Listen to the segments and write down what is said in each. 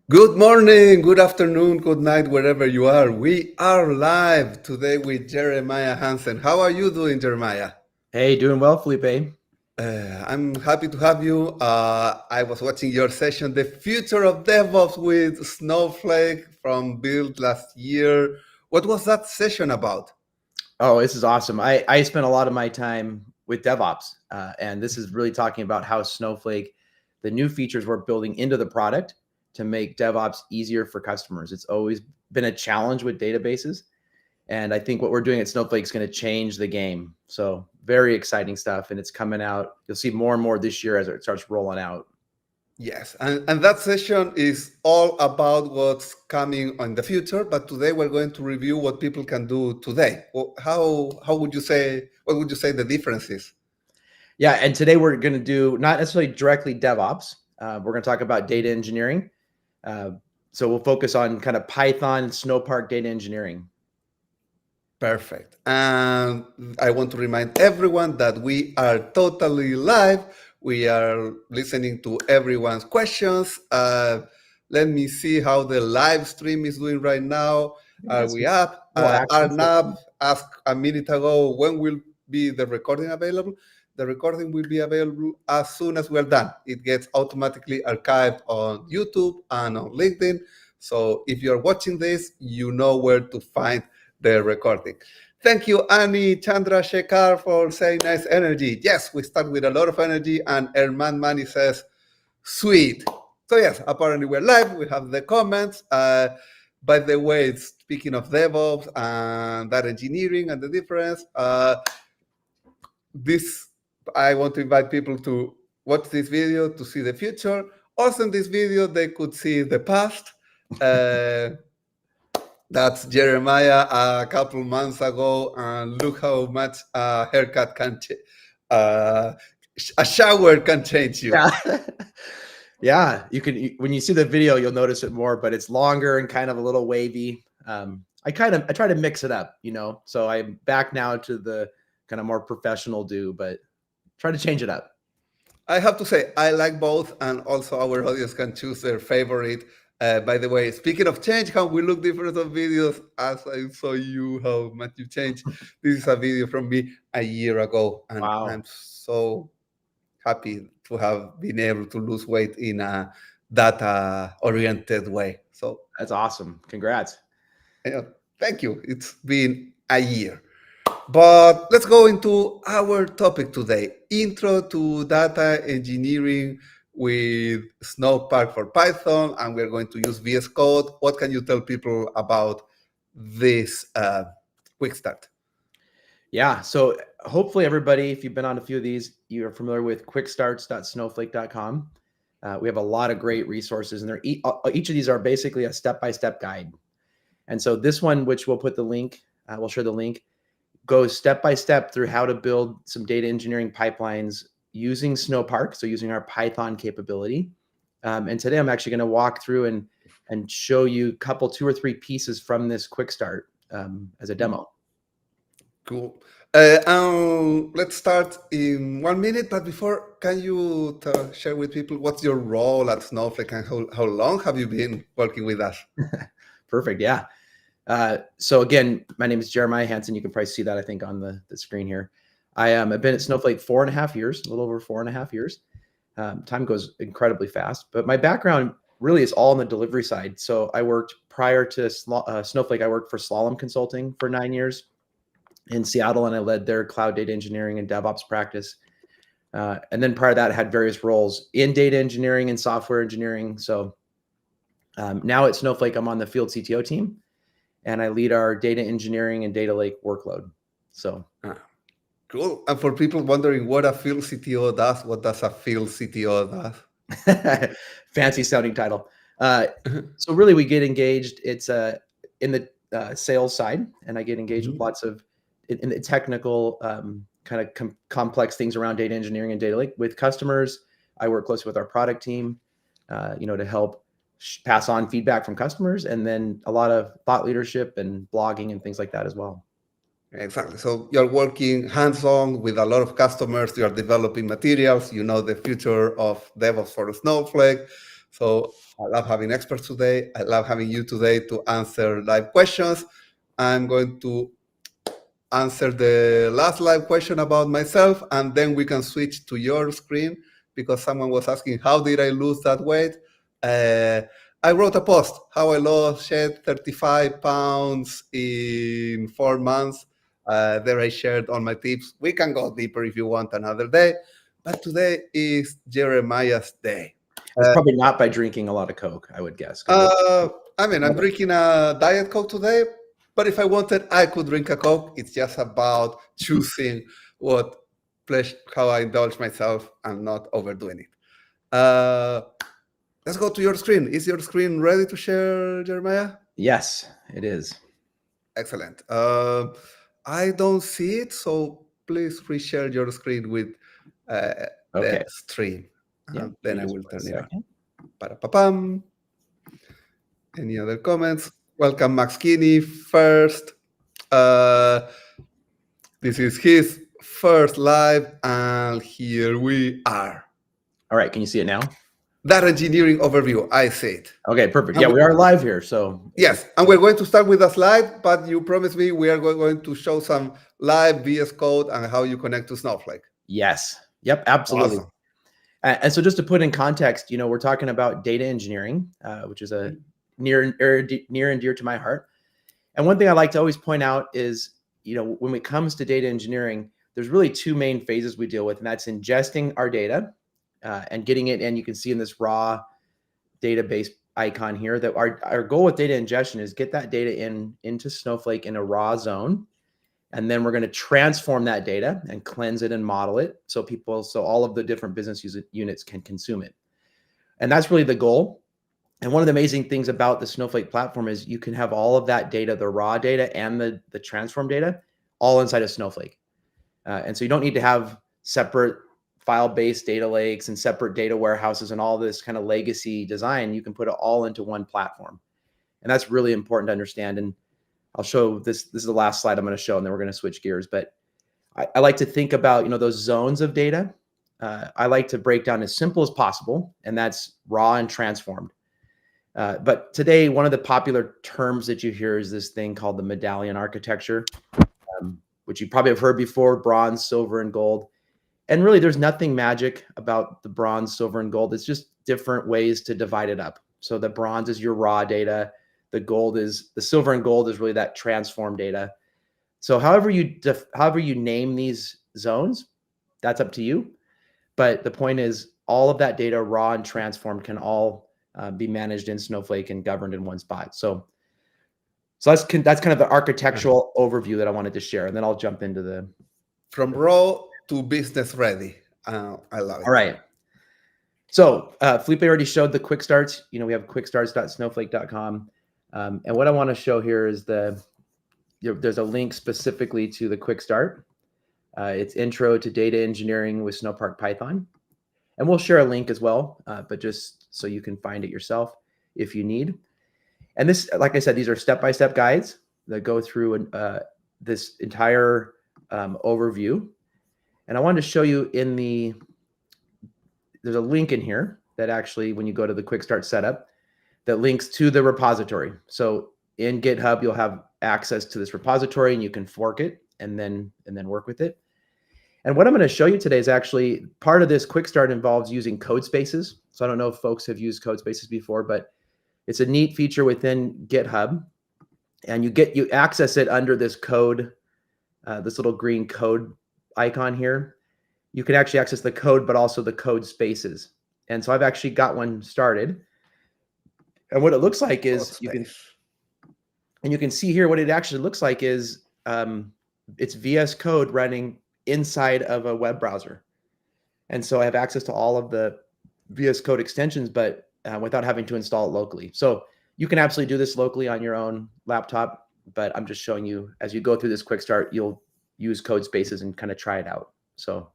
Good morning, good afternoon, good night, wherever you are. We are live today with Jeremiah Hansen. How are you doing, Jeremiah? Hey, doing well, Felipe. I'm happy to have you. I was watching your session, The Future of DevOps with Snowflake from Build last year. What was that session about? Oh, this is awesome. I spent a lot of my time with DevOps, and this is really talking about how Snowflake, the new features we're building into the product to make DevOps easier for customers. It's always been a challenge with databases, and I think what we're doing at Snowflake is going to change the game. So very exciting stuff, and it's coming out. You'll see more and more this year as it starts rolling out. Yes, and that session is all about what's coming in the future, but today we're going to review what people can do today. Well, how would you say, what would you say the difference is? Yeah, and today we're going to do not necessarily directly DevOps. We're going to talk about data engineering. Uh, so we'll focus on kind of Python, Snowpark data engineering. Perfect. And I want to remind everyone that we are totally live. We are listening to everyone's questions. Let me see how the live stream is doing right now. Are we up? Little action. Arnab asked a minute ago, when will be the recording available? The recording will be available as soon as we're done. It gets automatically archived on YouTube and on LinkedIn. So if you're watching this, you know where to find the recording. Thank you, Annie Chandrasekhar, for saying nice energy. Yes, we start with a lot of energy, and Erman Mani says, sweet. So yes, apparently we're live. We have the comments. By the way, speaking of DevOps and that engineering and the difference, this I want to invite people to watch this video to see the future. Also in this video, they could see the past. That's Jeremiah a couple months ago, and look how much a haircut can a shower can change you. Yeah. Yeah, you can. When you see the video, you'll notice it more, but it's longer and kind of a little wavy. I try to mix it up, So I'm back now to the kind of more professional do, but try to change it up. I have to say, I like both, and also our audience can choose their favorite. By the way, speaking of change, how we look different on videos, as I saw you, how much you changed. This is a video from me a year ago, and Wow. I'm so happy to have been able to lose weight in a data-oriented way. So That's awesome. Congrats. thank you. It's been a year. But let's go into our topic today, Intro to Data Engineering with Snowpark for Python, and we're going to use VS Code. What can you tell people about this Quickstart? Yeah. So hopefully everybody, if you've been on a few of these, you are familiar with quickstarts.snowflake.com. We have a lot of great resources, and each of these are basically a step-by-step guide. And so this one, which we'll put the link, we'll share the link, goes step-by-step through how to build some data engineering pipelines using Snowpark, so using our Python capability. And today I'm actually going to walk through and show you a couple, 2 or 3 pieces from this Quickstart as a demo. Cool. Let's start in 1 minute, but before, can you share with people what's your role at Snowflake and how long have you been working with us? Perfect. Yeah. So again, my name is Jeremiah Hansen. You can probably see that, I think, on the screen here. I've been at Snowflake 4.5 years, a little over 4.5 years. Time goes incredibly fast, but my background really is all on the delivery side. So I worked prior to Snowflake. I worked for Slalom Consulting for 9 years in Seattle, and I led their cloud data engineering and DevOps practice. And then prior to that, I had various roles in data engineering and software engineering. So now at Snowflake, I'm on the field CTO team, and I lead our data engineering and data lake workload. So cool. And for people wondering what a field CTO does, what does a field CTO does? Fancy sounding title. So really, we get engaged. It's in the sales side, and I get engaged with lots of in the technical kind of complex things around data engineering and data lake with customers. I work closely with our product team, to help pass on feedback from customers, and then a lot of thought leadership and blogging and things like that as well. Exactly. So you're working hands-on with a lot of customers. You are developing materials. You know the future of DevOps for Snowflake. So I love having experts today. I love having you today to answer live questions. I'm going to answer the last live question about myself, and then we can switch to your screen because someone was asking, how did I lose that weight? I wrote a post, how I shed 35 pounds in 4 months. There I shared all my tips. We can go deeper if you want another day, but today is Jeremiah's day. It's probably not by drinking a lot of Coke, I would guess. I mean, I'm drinking a Diet Coke today, but if I wanted, I could drink a Coke. It's just about choosing how I indulge myself and not overdoing it. Let's go to your screen. Is your screen ready to share, Jeremiah? Yes, it is. Excellent. I don't see it, so please reshare your screen with the stream. Yeah, then I will turn it on. Pa-pa-pam. Any other comments? Welcome, Max Kinney first. This is his first live, and here we are. All right, can you see it now? Data engineering overview, I see it. Okay, perfect. Yeah, we are live here, so. Yes, and we're going to start with a slide, but you promised me we are going to show some live VS Code and how you connect to Snowflake. Yes, yep, absolutely. Awesome. And so just to put in context, we're talking about data engineering, which is a near and dear to my heart. And one thing I like to always point out is, when it comes to data engineering, there's really two main phases we deal with, and that's ingesting our data and getting it. And you can see in this raw database icon here that our goal with data ingestion is get that data into Snowflake in a raw zone. And then we're going to transform that data and cleanse it and model it so all of the different business units can consume it. And that's really the goal. And one of the amazing things about the Snowflake platform is you can have all of that data, the raw data and the transform data, all inside of Snowflake. And so you don't need to have separate file-based data lakes and separate data warehouses and all this kind of legacy design. You can put it all into one platform. And that's really important to understand. And I'll show this. This is the last slide I'm going to show, and then we're going to switch gears. But I like to think about, those zones of data. I like to break down as simple as possible, and that's raw and transformed. But today, one of the popular terms that you hear is this thing called the medallion architecture, which you probably have heard before: bronze, silver, and gold. And really, there's nothing magic about the bronze, silver, and gold. It's just different ways to divide it up. So the bronze is your raw data. The silver and gold is really that transform data. So however you name these zones, that's up to you. But the point is, all of that data, raw and transformed, can all be managed in Snowflake and governed in one spot. So that's kind of the architectural overview that I wanted to share, and then I'll jump into the from raw to business ready. I love it. All right. So Felipe already showed the quick starts. We have quickstarts.snowflake.com. And what I want to show here is there's a link specifically to the quick start. It's intro to data engineering with Snowpark Python. And we'll share a link as well, but just so you can find it yourself if you need. And this, like I said, these are step-by-step guides that go through this entire overview. And I wanted to show you there's a link in here that actually, when you go to the quick start setup, that links to the repository. So in GitHub, you'll have access to this repository, and you can fork it and then work with it. And what I'm going to show you today is actually part of this quick start involves using code spaces. So I don't know if folks have used code spaces before, but it's a neat feature within GitHub, and you access it under this code, this little green code icon here. You can actually access the code, but also the code spaces. And so I've actually got one started. And what it looks like is you can see here what it actually looks like is it's VS Code running inside of a web browser. And so I have access to all of the VS Code extensions, but without having to install it locally. So you can absolutely do this locally on your own laptop, but I'm just showing you as you go through this quick start, you'll use code spaces and kind of try it out. So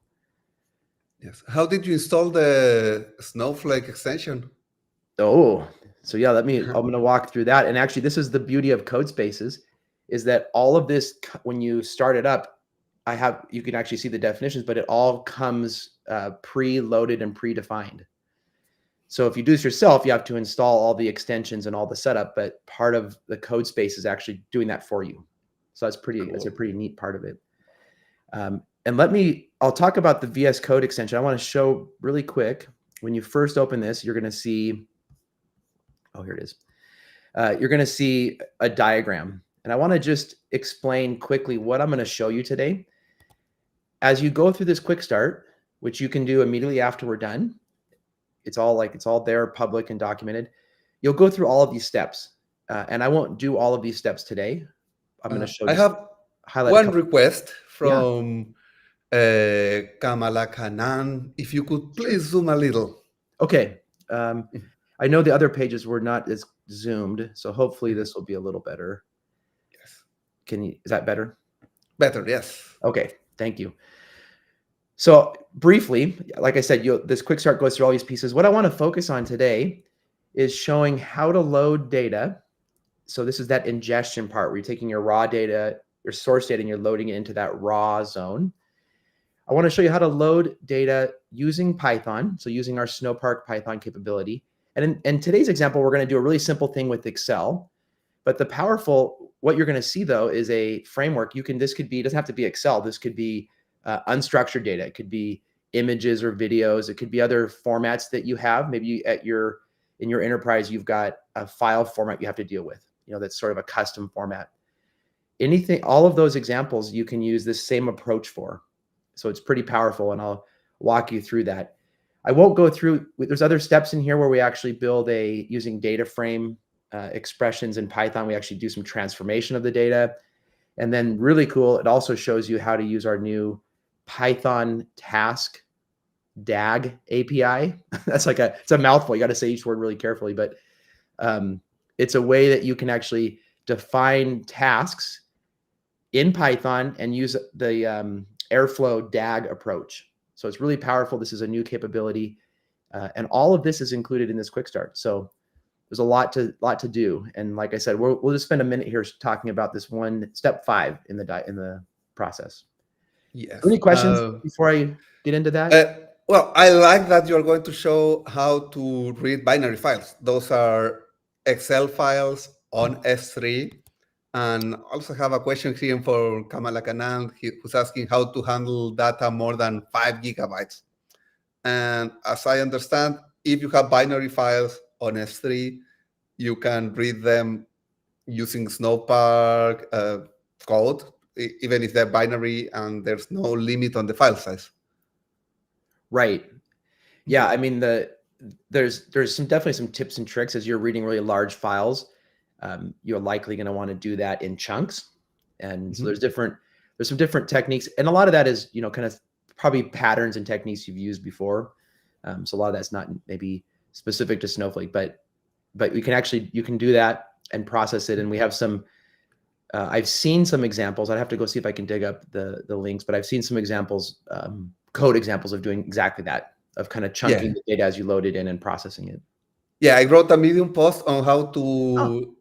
yes. How did you install the Snowflake extension? Oh, so yeah, I'm going to walk through that. And actually, this is the beauty of code spaces, is that all of this, when you start it up, you can actually see the definitions, but it all comes pre-loaded and predefined. So if you do this yourself, you have to install all the extensions and all the setup, but part of the code space is actually doing that for you. So that's a pretty neat part of it. And I'll talk about the VS Code extension. I want to show really quick. When you first open this, you're going to see, oh, here it is. You're going to see a diagram. And I want to just explain quickly what I'm going to show you today. As you go through this quick start, which you can do immediately after we're done, it's all there, public and documented. You'll go through all of these steps. And I won't do all of these steps today. I'm going to show you. I have one request from Kamala Kanan. If you could please zoom a little. Okay. I know the other pages were not as zoomed, so hopefully this will be a little better. Yes. Is that better? Better, yes. Okay, thank you. So briefly, like I said, this quick start goes through all these pieces. What I want to focus on today is showing how to load data. So this is that ingestion part where you're taking your raw data, your source data, and you're loading it into that raw zone. I want to show you how to load data using Python, so using our Snowpark Python capability. And in today's example, we're going to do a really simple thing with Excel. But what you're going to see, though, is a framework. This could be, it doesn't have to be Excel. This could be unstructured data. It could be images or videos. It could be other formats that you have. Maybe in your enterprise, you've got a file format you have to deal with. That's sort of a custom format. All of those examples, you can use this same approach for. So it's pretty powerful, and I'll walk you through that. I won't go through, there's other steps in here where we actually build using data frame expressions in Python. We actually do some transformation of the data. And then really cool, it also shows you how to use our new Python task DAG API. It's a mouthful. You got to say each word really carefully, but it's a way that you can actually define tasks in Python and use the Airflow DAG approach. So it's really powerful. This is a new capability. And all of this is included in this quick start. So there's a lot to do. And like I said, we'll just spend a minute here talking about this one, step 5 in the process. Yes. Any questions before I get into that? Well, I like that you're going to show how to read binary files. Those are Excel files on S3. And also have a question here for Kamala Kanan, who's asking how to handle data more than 5 gigabytes. And as I understand, if you have binary files on S3, you can read them using Snowpark code, even if they're binary and there's no limit on the file size. Right. Yeah. I mean, there's definitely some tips and tricks as you're reading really large files. You're likely going to want to do that in chunks. And so there's some different techniques. And a lot of that is, kind of probably patterns and techniques you've used before. So a lot of that's not maybe specific to Snowflake, but you can do that and process it. And we have I've seen some examples. I'd have to go see if I can dig up the links, but I've seen some examples, code examples of doing exactly that, of kind of chunking the data as you load it in and processing it. Yeah, I wrote a Medium post on how to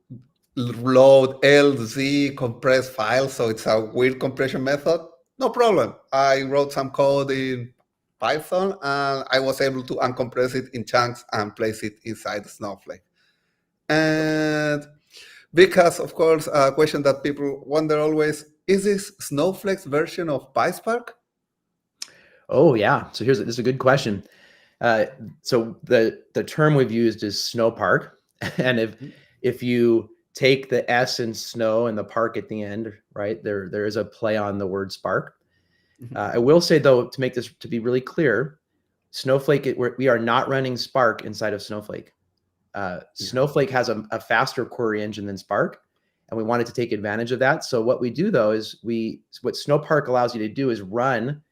load LZ compressed files. So it's a weird compression method. No problem. I wrote some code in Python and I was able to uncompress it in chunks and place it inside Snowflake. And because, of course, a question that people wonder always, is this Snowflake's version of PySpark? Oh, yeah. So this is a good question. So the term we've used is Snowpark. And if you take the S in snow and the park at the end, right, there is a play on the word Spark. I will say, though, to make this to be really clear, Snowflake, we are not running Spark inside of Snowflake. Snowflake has a faster query engine than Spark, and we wanted to take advantage of that. So what we do, though, is what Snowpark allows you to do is run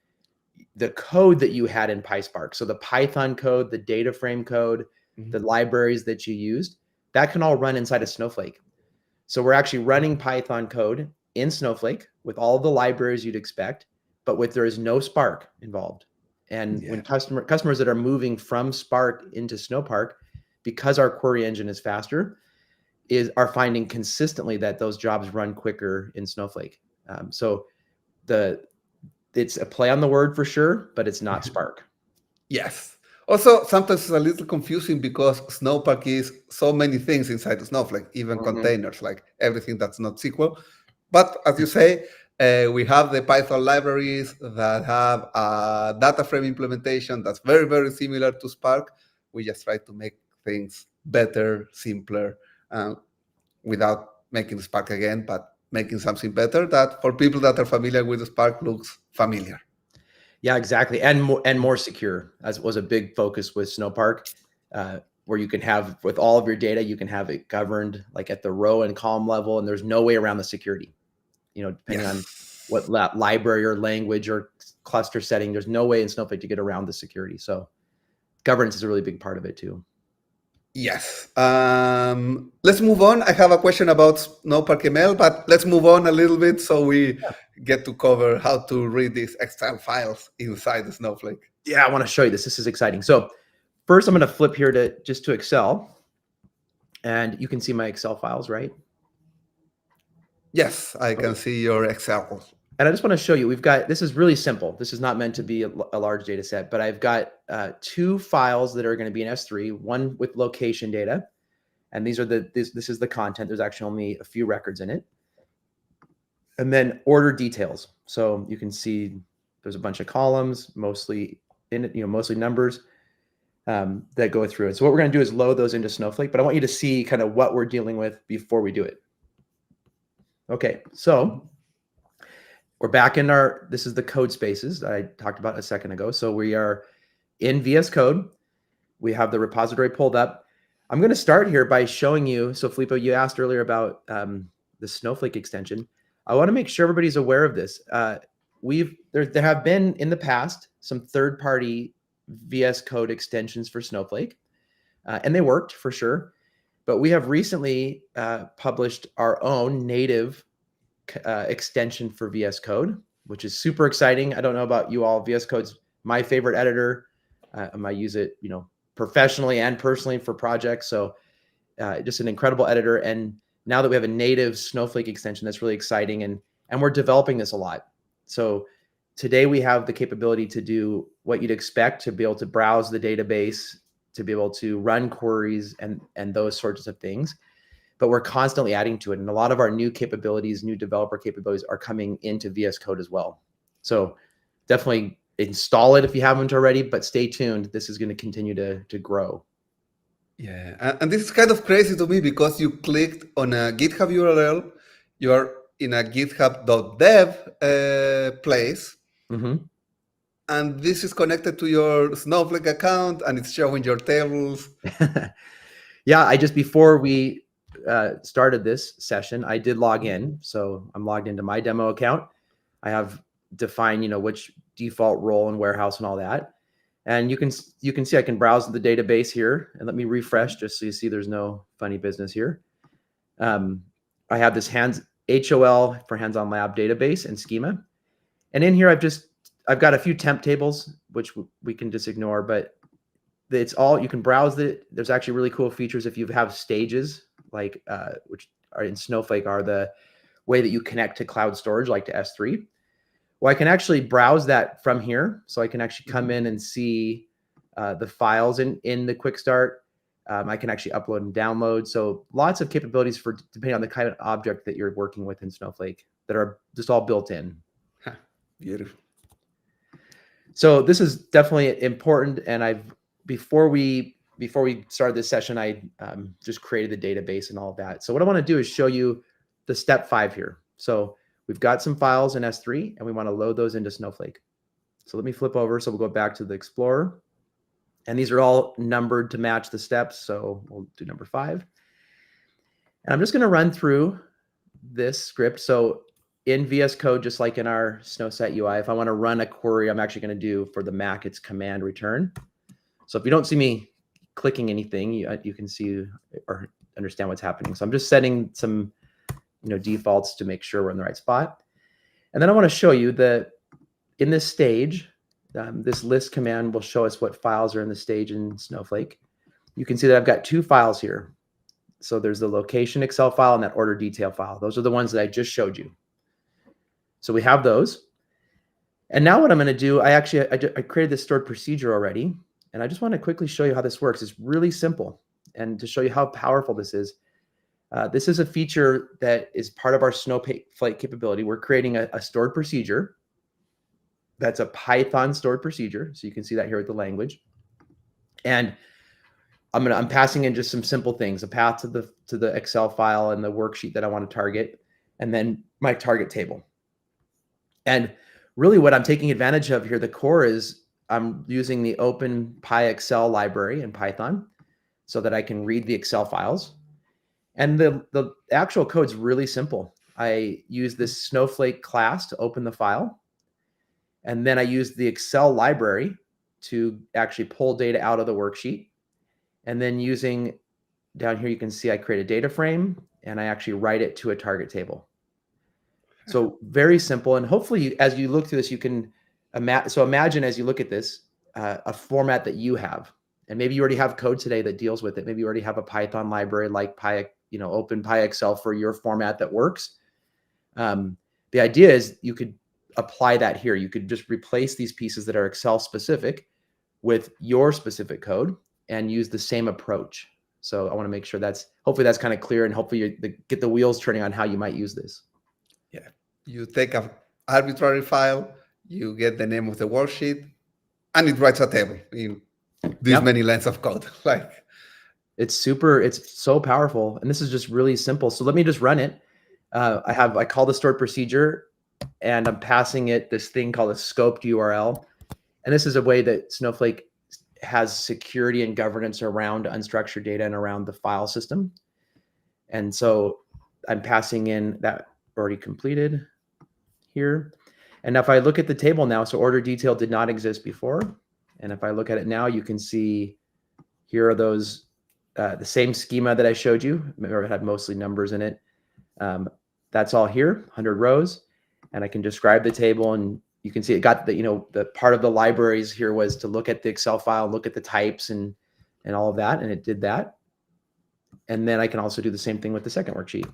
the code that you had in PySpark. So the Python code, the data frame code, the libraries that you used, that can all run inside of Snowflake. So we're actually running Python code in Snowflake with all the libraries you'd expect, but there is no Spark involved. And when customers that are moving from Spark into Snowpark, because our query engine is faster, are finding consistently that those jobs run quicker in Snowflake. So it's a play on the word for sure, but it's not Spark. Yes. Also, sometimes it's a little confusing because Snowpark is so many things inside the Snowflake, even Mhm. containers, like everything that's not SQL. But as you say, we have the Python libraries that have a data frame implementation that's very, very similar to Spark. We just try to make things better, simpler, without making Spark again, but making something better that for people that are familiar with Spark looks familiar. Yeah, exactly. And more secure, as was a big focus with Snowpark, where you can have, with all of your data, you can have it governed like at the row and column level, and there's no way around the security. Depending on what Yes. library or language or cluster setting, there's no way in Snowflake to get around the security. So governance is a really big part of it too. Yes. Let's move on. I have a question about Snowpark ML, but let's move on a little bit so we get to cover how to read these Excel files inside the Snowflake. Yeah, I want to show you this. This is exciting. So first, I'm going to flip here to Excel, and you can see my Excel files, right? Yes, I can see your Excel. And I just want to show you, this is really simple. This is not meant to be a large data set, but I've got 2 files that are going to be in S3, one with location data. And this is the content. There's actually only a few records in it. And then order details. So you can see there's a bunch of columns, mostly numbers that go through it. So what we're going to do is load those into Snowflake, but I want you to see kind of what we're dealing with before we do it. Okay, so we're back in this is the code spaces that I talked about a second ago. So we are in VS Code. We have the repository pulled up. I'm going to start here by showing you. So Felipe, you asked earlier about the Snowflake extension. I want to make sure everybody's aware of this. There have been in the past some third-party VS Code extensions for Snowflake, and they worked for sure. But we have recently published our own native extension for VS Code, which is super exciting. I don't know about you all. VS Code's my favorite editor. I use it, professionally and personally for projects. So just an incredible editor. And now that we have a native Snowflake extension, that's really exciting. And we're developing this a lot. So today we have the capability to do what you'd expect, to be able to browse the database, to be able to run queries and those sorts of things. But we're constantly adding to it. And a lot of our new capabilities, new developer capabilities are coming into VS Code as well. So definitely install it if you haven't already, but stay tuned. This is going to continue to grow. Yeah, and this is kind of crazy to me because you clicked on a GitHub URL, you're in a github.dev place, and this is connected to your Snowflake account, and it's showing your tables. Yeah, before we started this session, I did log in. So I'm logged into my demo account. I have defined, which default role and warehouse and all that. And you can see I can browse the database here, and let me refresh just so you see there's no funny business here. I have this HOL for hands-on lab database and schema. And in here, I've got a few temp tables, which we can just ignore, but it's all, you can browse it. There's actually really cool features if you have stages, like which are in Snowflake, are the way that you connect to cloud storage, like to S3. Well, I can actually browse that from here. So I can actually come in and see the files in the Quickstart. I can actually upload and download. So lots of capabilities for depending on the kind of object that you're working with in Snowflake that are just all built in. Beautiful. So this is definitely important. And before we started this session, I just created the database and all of that. So what I want to do is show you the step 5 here. So we've got some files in S3 and we want to load those into Snowflake. So let me flip over. So we'll go back to the Explorer, and these are all numbered to match the steps. So we'll do number 5. And I'm just going to run through this script. So in VS Code, just like in our Snowset UI, if I want to run a query, I'm actually going to do for the Mac, it's command return. So if you don't see me clicking anything, you can see or understand what's happening. So I'm just setting some defaults to make sure we're in the right spot. And then I want to show you that in this stage, this list command will show us what files are in the stage in Snowflake. You can see that I've got 2 files here. So there's the location Excel file and that order detail file. Those are the ones that I just showed you. So we have those. And now what I'm going to do, I created this stored procedure already. And I just want to quickly show you how this works. It's really simple. And to show you how powerful this is a feature that is part of our Snowflake capability. We're creating a stored procedure. That's a Python stored procedure. So you can see that here with the language. And I'm passing in just some simple things, a path to the Excel file and the worksheet that I want to target, and then my target table. And really what I'm taking advantage of here, the core is I'm using the Open PyExcel library in Python so that I can read the Excel files. And the actual code's really simple. I use this Snowflake class to open the file. And then I use the Excel library to actually pull data out of the worksheet. And then using down here, you can see I create a data frame and I actually write it to a target table. So very simple. And hopefully, as you look through this, you can imagine as you look at this, a format that you have. And maybe you already have code today that deals with it. Maybe you already have a Python library like Open PyExcel for your format that works. The idea is you could apply that here. You could just replace these pieces that are Excel specific with your specific code and use the same approach. So I want to make sure hopefully that's kind of clear, and hopefully you get the wheels turning on how you might use this. Yeah, you take an arbitrary file, you get the name of the worksheet, and it writes a table in this many lines of code. Like, it's so powerful, and this is just really simple. So let me just run it. I call the stored procedure, and I'm passing it this thing called a scoped URL. And this is a way that Snowflake has security and governance around unstructured data and around the file system. And so I'm passing in that already completed here. And if I look at the table now, so order detail did not exist before. And if I look at it now, you can see here are those, the same schema that I showed you. Remember, it had mostly numbers in it. That's all here, 100 rows. And I can describe the table, and you can see it got the part of the libraries here was to look at the Excel file, look at the types and all of that. And it did that. And then I can also do the same thing with the second worksheet.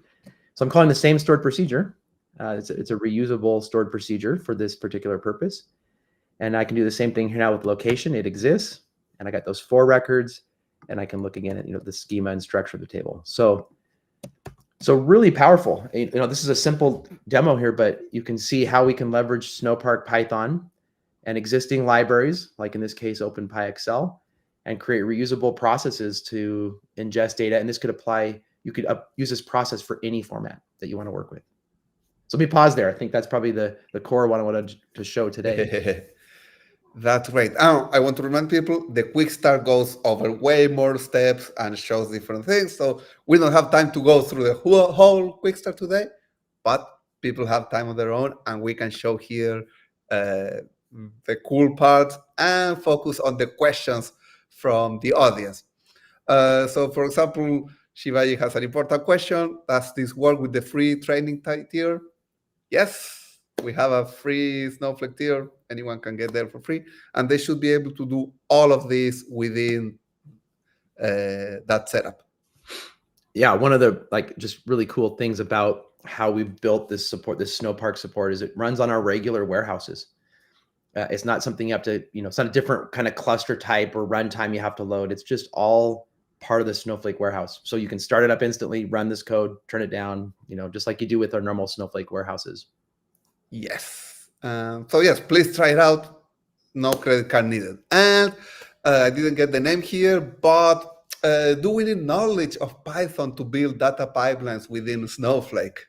So I'm calling the same stored procedure. It's a reusable stored procedure for this particular purpose. And I can do the same thing here now with location. It exists. And I got those 4 records, and I can look again at the schema and structure of the table. So really powerful. This is a simple demo here, but you can see how we can leverage Snowpark Python and existing libraries, like in this case, Open PyExcel, and create reusable processes to ingest data. And this could apply, you could use this process for any format that you want to work with. So let me pause there. I think that's probably the core one I wanted to show today. That's great. I want to remind people the Quickstart goes over way more steps and shows different things. So we don't have time to go through the whole Quickstart today, but people have time on their own, and we can show here the cool parts and focus on the questions from the audience. So for example, Shivaji has an important question. Does this work with the free training tier? Yes. We have a free Snowflake tier. Anyone can get there for free. And they should be able to do all of this within that setup. Yeah, one of the just really cool things about how we built this Snowpark support is it runs on our regular warehouses. It's not something you have to, it's not a different kind of cluster type or runtime you have to load. It's just all part of the Snowflake warehouse. So you can start it up instantly, run this code, turn it down, just like you do with our normal Snowflake warehouses. Yes. So yes, please try it out. No credit card needed. And I didn't get the name here, but do we need knowledge of Python to build data pipelines within Snowflake?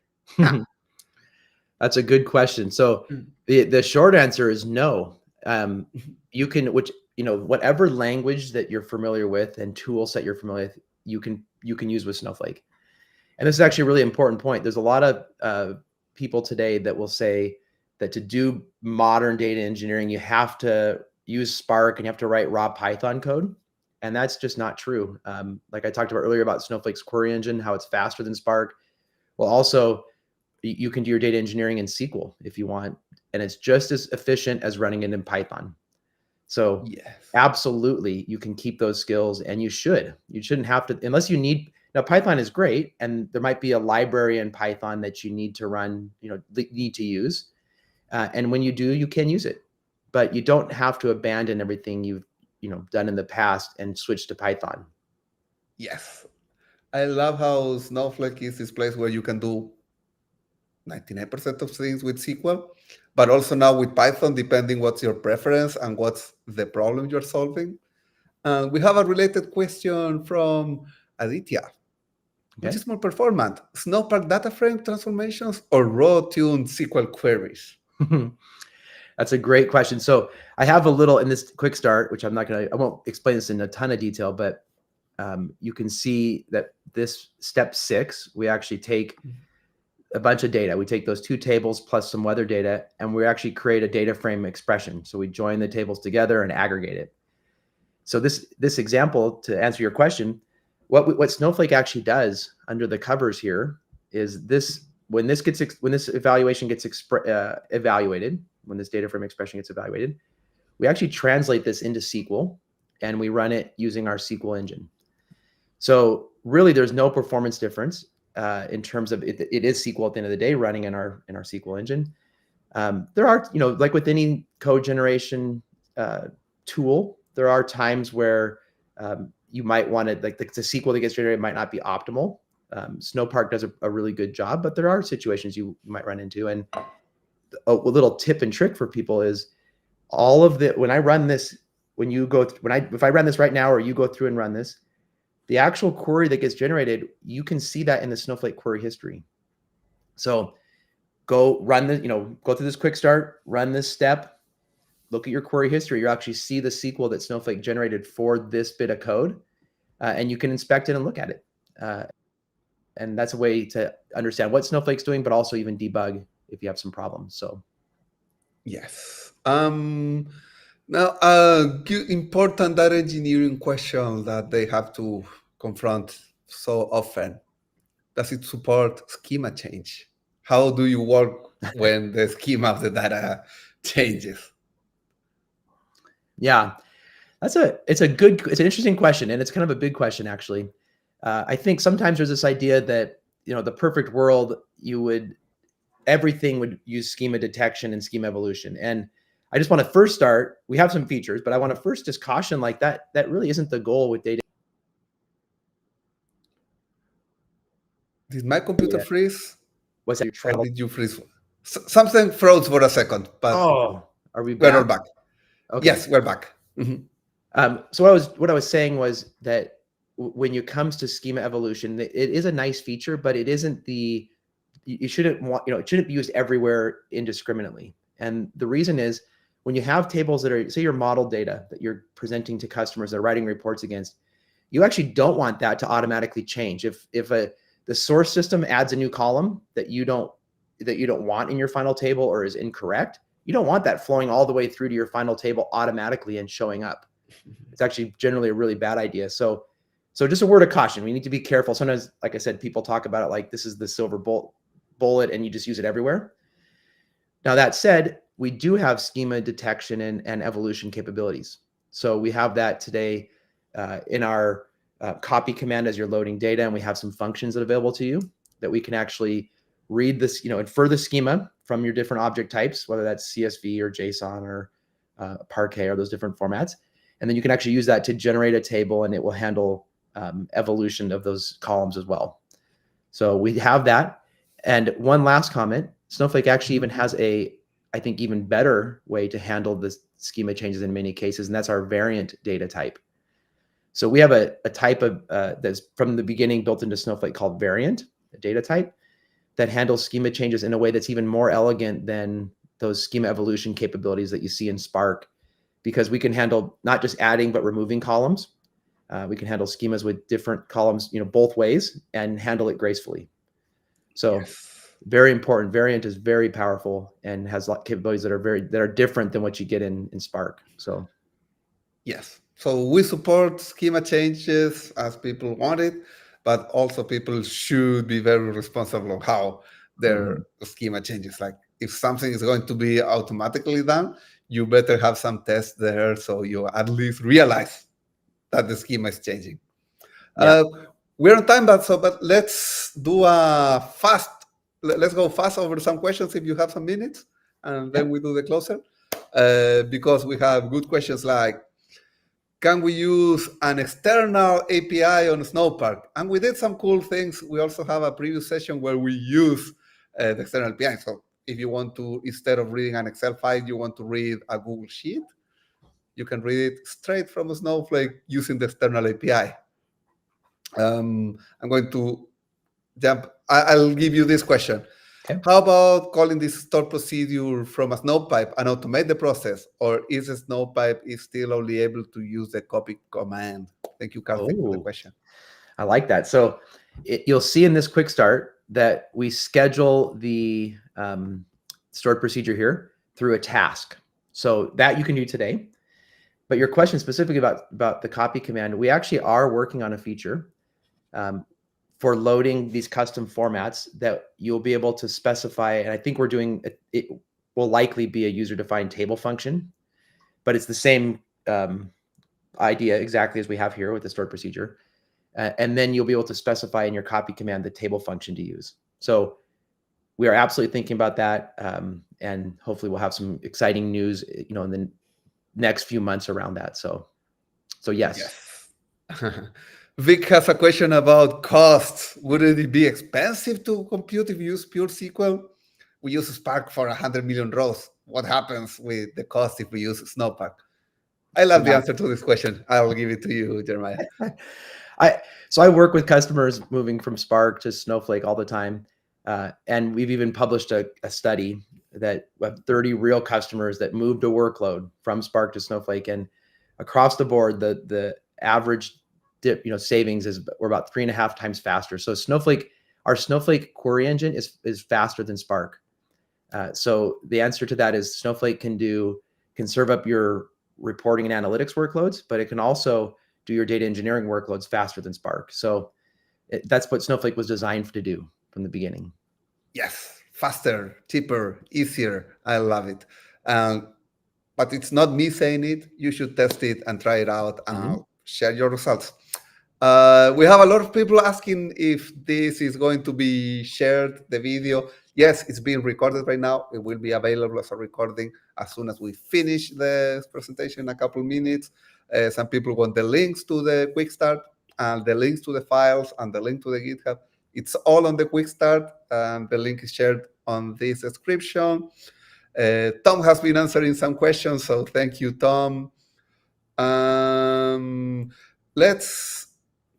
That's a good question. So the short answer is no. You can, whatever language that you're familiar with and tool set you're familiar with, you can use with Snowflake. And this is actually a really important point. There's a lot of people today that will say that to do modern data engineering, you have to use Spark and you have to write raw Python code. And that's just not true. Like I talked about earlier about Snowflake's query engine, how it's faster than Spark. Well, also, you can do your data engineering in SQL if you want, and it's just as efficient as running it in Python. So yes, absolutely, you can keep those skills, and you should. You shouldn't have to, unless you need. Now, Python is great, and there might be a library in Python that you need to run, need to use. And when you do, you can use it, but you don't have to abandon everything you've done in the past and switch to Python. Yes. I love how Snowflake is this place where you can do 99% of things with SQL, but also now with Python, depending what's your preference and what's the problem you're solving. We have a related question from Aditya. Which is more performant, Snowpark data frame transformations or raw-tuned SQL queries? That's a great question. So I have a little in this Quickstart, which I won't explain this in a ton of detail, but you can see that this step 6, we actually take a bunch of data. We take those 2 tables plus some weather data, and we actually create a data frame expression. So we join the tables together and aggregate it. So this example, to answer your question, what Snowflake actually does under the covers here is this: when this evaluation gets evaluated, when this data frame expression gets evaluated, we actually translate this into SQL and we run it using our SQL engine. So really, there's no performance difference in terms of it is SQL at the end of the day running in our SQL engine. There are, like with any code generation tool, there are times where you might want to, like the SQL that gets generated might not be optimal. Snowpark does a really good job, but there are situations you might run into. And a little tip and trick for people is when I run this, if I run this right now, or you go through and run this, the actual query that gets generated, you can see that in the Snowflake query history. So go through this quick start, run this step, look at your query history. You actually see the SQL that Snowflake generated for this bit of code, and you can inspect it and look at it. And that's a way to understand what Snowflake's doing, but also even debug if you have some problems. So, yes. Now, important data engineering question that they have to confront so often. Does it support schema change? How do you work when the schema of the data changes? Yeah, it's an interesting question, and it's kind of a big question, actually. I think sometimes there's this idea that, the perfect world, everything would use schema detection and schema evolution. And I just want to first start, we have some features, but I want to first just caution that really isn't the goal with data. Did my computer freeze? What's that? Or did you freeze? Something froze for a second, but are we we're back? all back. Okay. Yes, we're back. Mm-hmm. So what I was saying was that when it comes to schema evolution, it is a nice feature, but it isn't you shouldn't it shouldn't be used everywhere indiscriminately. And the reason is, when you have tables that are, say, your model data that you're presenting to customers that are writing reports against, you actually don't want that to automatically change. If the source system adds a new column that you don't want in your final table or is incorrect, you don't want that flowing all the way through to your final table automatically and showing up. It's actually generally a really bad idea. So just a word of caution. We need to be careful. Sometimes, like I said, people talk about it like this is the silver bullet and you just use it everywhere. Now, that said, we do have schema detection and evolution capabilities. So we have that today in our copy command as you're loading data, and we have some functions that are available to you that we can actually read this, infer the schema from your different object types, whether that's CSV or JSON or Parquet or those different formats. And then you can actually use that to generate a table, and it will handle evolution of those columns as well. So we have that. And one last comment, Snowflake actually even has I think, even better way to handle the schema changes in many cases, and that's our variant data type. So we have a type of that's from the beginning built into Snowflake called variant, a data type that handles schema changes in a way that's even more elegant than those schema evolution capabilities that you see in Spark, because we can handle not just adding but removing columns. We can handle schemas with different columns, both ways, and handle it gracefully. So. Yes. Very important. Variant is very powerful and has capabilities that are different than what you get in Spark. So, yes. So we support schema changes as people want it, but also people should be very responsible of how their schema changes. Like if something is going to be automatically done, you better have some tests there so you at least realize that the schema is changing. Yeah. We're on time, but let's do let's go fast over some questions if you have some minutes, and then we do the closer, because we have good questions like, can we use an external API on Snowpark? And we did some cool things. We also have a previous session where we use the external API. So if you want to, instead of reading an Excel file, you want to read a Google Sheet, you can read it straight from Snowflake using the external API. I'm going to jump. I'll give you this question. Okay. How about calling this stored procedure from a Snowpipe and automate the process? Or is a Snowpipe still only able to use the copy command? Thank you, Karthik, for the question. I like that. So you'll see in this quick start that we schedule the stored procedure here through a task. So that you can do today. But your question specifically about the copy command, we actually are working on a feature for loading these custom formats that you'll be able to specify. And I think we're doing, it will likely be a user-defined table function, but it's the same idea exactly as we have here with the stored procedure. And then you'll be able to specify in your copy command the table function to use. So we are absolutely thinking about that. And hopefully we'll have some exciting news, in the next few months around that. So yes. Vic has a question about costs. Would it be expensive to compute if you use pure SQL? We use Spark for 100 million rows. What happens with the cost if we use Snowpark? I love the answer to this question. I'll give it to you, Jeremiah. So I work with customers moving from Spark to Snowflake all the time. And we've even published a study that we have 30 real customers that moved a workload from Spark to Snowflake, and across the board, the average savings we're about 3.5 times faster. So our Snowflake query engine is faster than Spark. So the answer to that is Snowflake can serve up your reporting and analytics workloads, but it can also do your data engineering workloads faster than Spark. So that's what Snowflake was designed to do from the beginning. Yes, faster, cheaper, easier. I love it. But it's not me saying it. You should test it and try it out and share your results. We have a lot of people asking if this is going to be shared, the video. Yes, it's being recorded right now. It will be available as a recording as soon as we finish the presentation in a couple minutes. Some people want the links to the Quickstart and the links to the files and the link to the GitHub. It's all on the Quickstart, and the link is shared on this description. Tom has been answering some questions, so thank you, Tom. Let's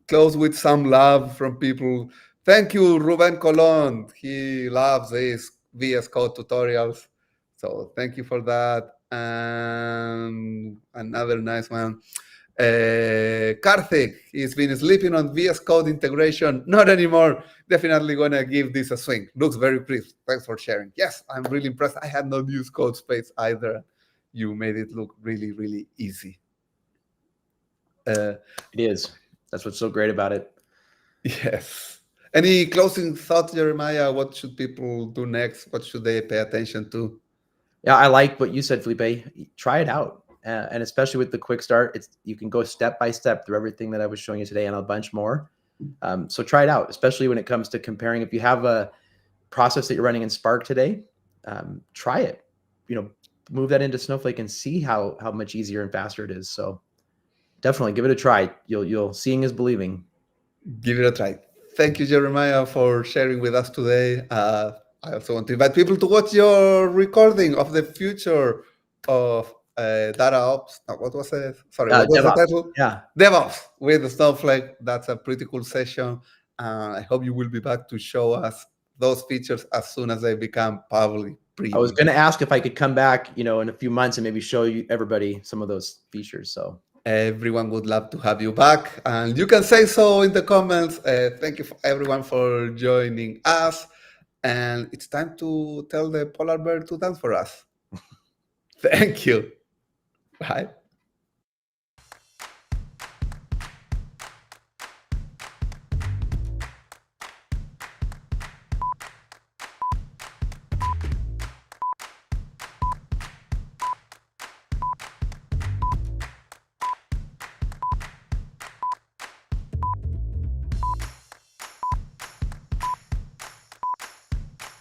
close with some love from people. Thank you, Ruben Colon. He loves these VS Code tutorials. So thank you for that. And another nice one. Karthik, he's been sleeping on VS Code integration. Not anymore. Definitely going to give this a swing. Looks very pretty. Thanks for sharing. Yes, I'm really impressed. I had not used CodeSpace either. You made it look really, really easy. It is. That's what's so great about it. Yes. Any closing thoughts, Jeremiah? What should people do next? What should they pay attention to? Yeah, I like what you said, Felipe. Try it out. And especially with the quick start, you can go step by step through everything that I was showing you today and a bunch more. So try it out, especially when it comes to comparing. If you have a process that you're running in Spark today, try it. Move that into Snowflake and see how much easier and faster it is. So definitely give it a try. You'll seeing is believing. Give it a try. Thank you, Jeremiah, for sharing with us today. I also want to invite people to watch your recording of the future of data ops. What was it? Sorry, what was DevOps. the title? Yeah, DevOps with Snowflake. That's a pretty cool session. I hope you will be back to show us those features as soon as they become public. I was going to ask if I could come back, in a few months and maybe show everybody some of those features. So everyone would love to have you back, and you can say so in the comments. Thank you everyone for joining us, and it's time to tell the polar bear to dance for us. Thank you. Bye.